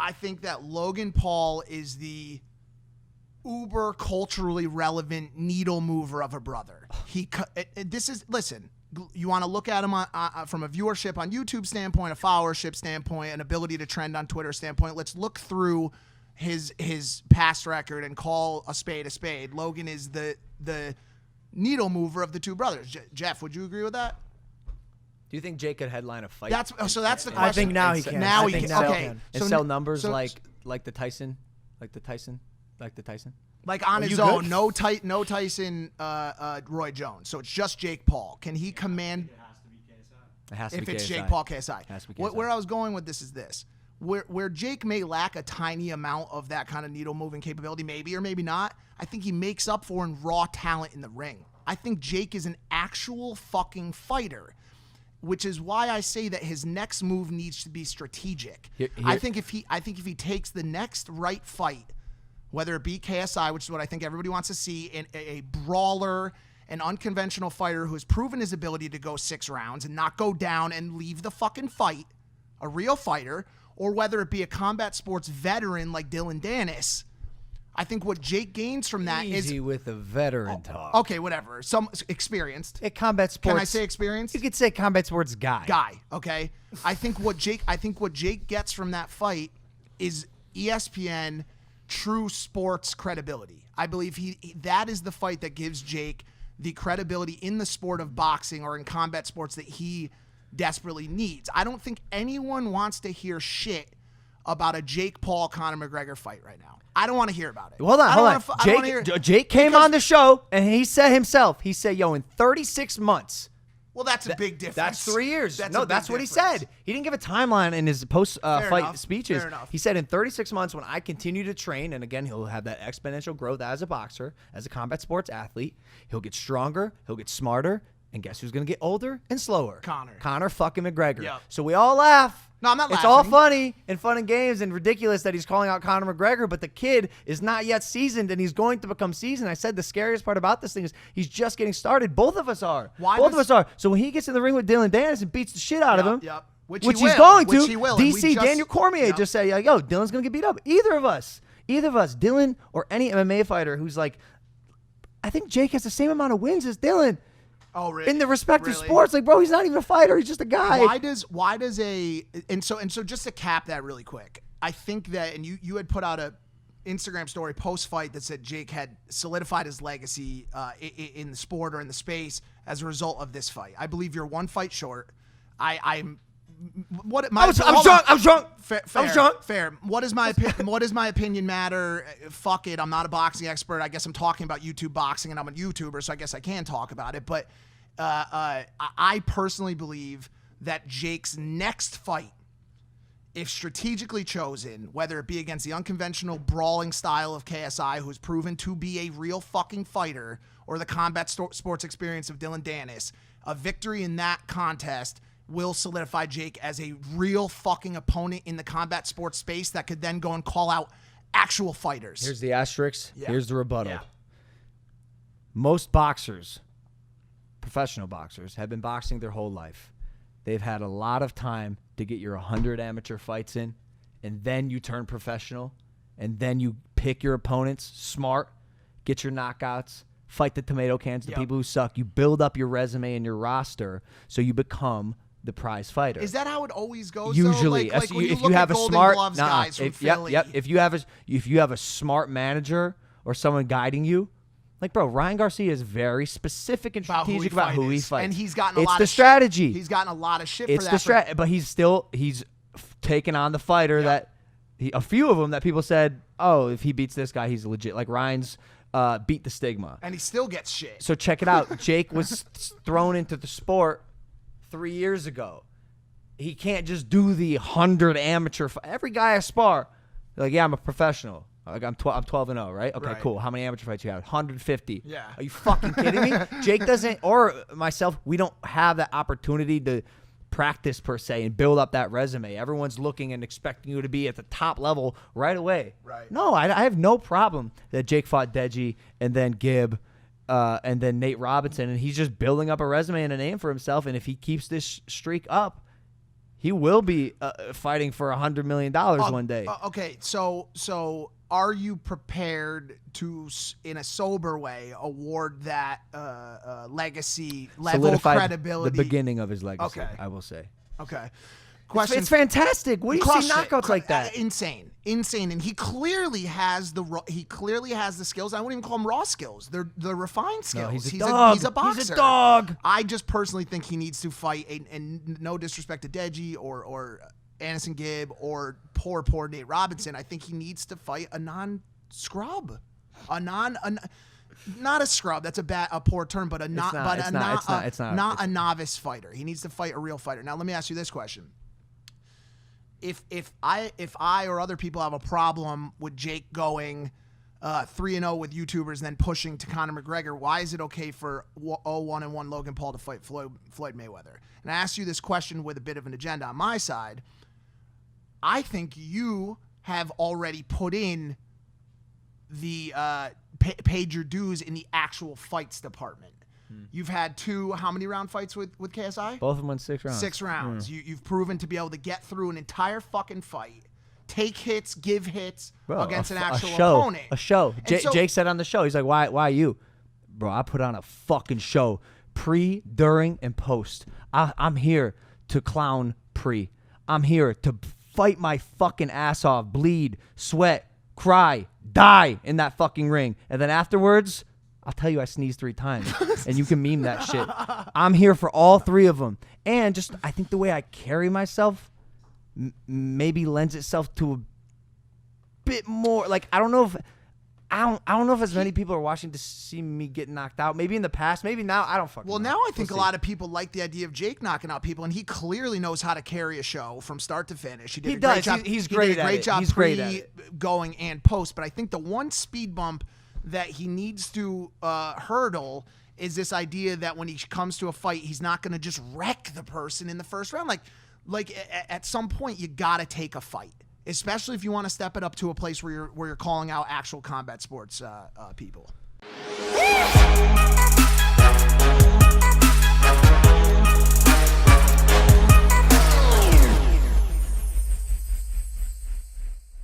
I think that Logan Paul is the uber culturally relevant needle mover of a brother. Listen, you want to look at him from a viewership on YouTube standpoint, a followership standpoint, an ability to trend on Twitter standpoint. Let's look through his past record and call a spade a spade. Logan is the needle mover of the two brothers. Jeff, would you agree with that? Do you think Jake could headline a fight? That's the question. I think now he can. Now he can. Okay. And sell numbers like the Tyson. Like on his own, no Tyson, Roy Jones. So it's just Jake Paul. Can he command? It has to be KSI. If it's Jake Paul, KSI. It has to be KSI. Where I was going with this is this. Where Jake may lack a tiny amount of that kind of needle-moving capability, maybe or maybe not, I think he makes up for in raw talent in the ring. I think Jake is an actual fucking fighter, which is why I say that his next move needs to be strategic. I think if he takes the next right fight, whether it be KSI, which is what I think everybody wants to see, in a brawler, an unconventional fighter who has proven his ability to go 6 rounds and not go down and leave the fucking fight, a real fighter, or whether it be a combat sports veteran like Dillon Dannis, I think what Jake gains from that is... Easy with a veteran talk. Okay, whatever. Some experienced. At combat sports... Can I say experienced? You could say combat sports guy. Okay. I think what Jake gets from that fight is ESPN true sports credibility. I believe that is the fight that gives Jake the credibility in the sport of boxing or in combat sports that he desperately needs. I don't think anyone wants to hear shit about a Jake Paul Conor McGregor fight right now. I don't want to hear about it. Hold on. Jake came on the show and he said himself, yo, in 36 months. Well, that's a big difference. That's 3 years. That's what he difference. said. He didn't give a timeline in his post-fight speeches. Fair enough. He said in 36 months when I continue to train, and again, he'll have that exponential growth as a boxer, as a combat sports athlete. He'll get stronger. He'll get smarter. And guess who's going to get older and slower? Conor fucking McGregor. Yep. So we all laugh. No, I'm not laughing. It's all funny and fun and games and ridiculous that he's calling out Conor McGregor, but the kid is not yet seasoned, and he's going to become seasoned. I said the scariest part about this thing is he's just getting started. Both of us are. Both of us are. So when he gets in the ring with Dillon Dannis and beats the shit out of him, which he's will. going to, DC, Daniel Cormier just say, yo, Dillon's going to get beat up. Either of us, Dillon or any MMA fighter who's like, I think Jake has the same amount of wins as Dillon. Oh, really? In the respective sports, like, bro, he's not even a fighter; he's just a guy. So just to cap that really quick, I think that, and you had put out a Instagram story post fight that said Jake had solidified his legacy in the sport or in the space as a result of this fight. I believe you're one fight short. I'm drunk. Fair. What does my opinion matter? Fuck it. I'm not a boxing expert. I guess I'm talking about YouTube boxing, and I'm a YouTuber, so I guess I can talk about it. But I personally believe that Jake's next fight, if strategically chosen, whether it be against the unconventional brawling style of KSI, who's proven to be a real fucking fighter, or the combat sports experience of Dillon Dannis, a victory in that contest will solidify Jake as a real fucking opponent in the combat sports space that could then go and call out actual fighters. Here's the asterisk. Yeah. Here's the rebuttal. Yeah. Most boxers, professional boxers, have been boxing their whole life. They've had a lot of time to get your 100 amateur fights in, and then you turn professional, and then you pick your opponents smart, get your knockouts, fight the tomato cans, the people who suck. You build up your resume and your roster so you become the prize fighter. Is that how it always goes? Usually, though? Like when if you have a Golden smart Gloves guys from Philly. If you have a smart manager or someone guiding you, like, bro, Ryan Garcia is very specific and strategic about who he fights, and he's gotten a lot. It's the strategy. He's gotten a lot of shit for that. It's the strategy, but he's taken on the fighter that a few of them that people said, oh, if he beats this guy, he's legit. Like Ryan's beat the stigma, and he still gets shit. So check it out. Jake was thrown into the sport 3 years ago. He can't just do the 100 amateur. Every guy I spar, like, yeah, I'm a professional. Like I'm 12-0, right? Okay, cool. How many amateur fights you have? 150. Yeah. Are you fucking kidding me? Jake doesn't, or myself, we don't have that opportunity to practice per se and build up that resume. Everyone's looking and expecting you to be at the top level right away. Right. No, I have no problem that Jake fought Deji and then Gibb and then Nate Robinson, and he's just building up a resume and a name for himself. And if he keeps this streak up, He will be fighting for $100 million one day. Okay, so are you prepared to, in a sober way, award that legacy level Solidified credibility? The beginning of his legacy, Okay. I will say. Okay. It's fantastic. What do you see knockouts like that? Insane, and he clearly has the skills. I wouldn't even call them raw skills. They're refined skills. No, he's a dog. He's a boxer. He's a dog. I just personally think he needs to fight, and no disrespect to Deji or Anderson Gibb or poor Nate Robinson. I think he needs to fight a non-scrub, not a scrub. That's a poor term, but not a novice fighter. He needs to fight a real fighter. Now, let me ask you this question. If I or other people have a problem with Jake going 3-0 with YouTubers and then pushing to Conor McGregor, why is it okay for 0-1-1 Logan Paul to fight Floyd Mayweather? And I ask you this question with a bit of an agenda on my side. I think you have already put in the paid your dues in the actual fights department. You've had how many round fights with KSI? Both of them went 6 rounds. 6 rounds. You've proven to be able to get through an entire fucking fight, take hits, give hits against an actual opponent. A show. Jake said on the show, he's like, why you? Bro, I put on a fucking show. Pre, during, and post. I'm here to clown pre. I'm here to fight my fucking ass off, bleed, sweat, cry, die in that fucking ring. And then afterwards, I'll tell you I sneezed 3 times, and you can meme that shit. I'm here for all 3 of them. And just, I think the way I carry myself maybe lends itself to a bit more, like, I don't know if as many people are watching to see me get knocked out. Maybe in the past, maybe now. I don't fucking know. Now I think a lot of people like the idea of Jake knocking out people, and he clearly knows how to carry a show from start to finish. He did a great job. He's great at it. Great job He's great at it. Going and post. But I think the one speed bump that he needs to hurdle is this idea that when he comes to a fight, he's not going to just wreck the person in the first round. Like at some point, you got to take a fight, especially if you want to step it up to a place where you're calling out actual combat sports people.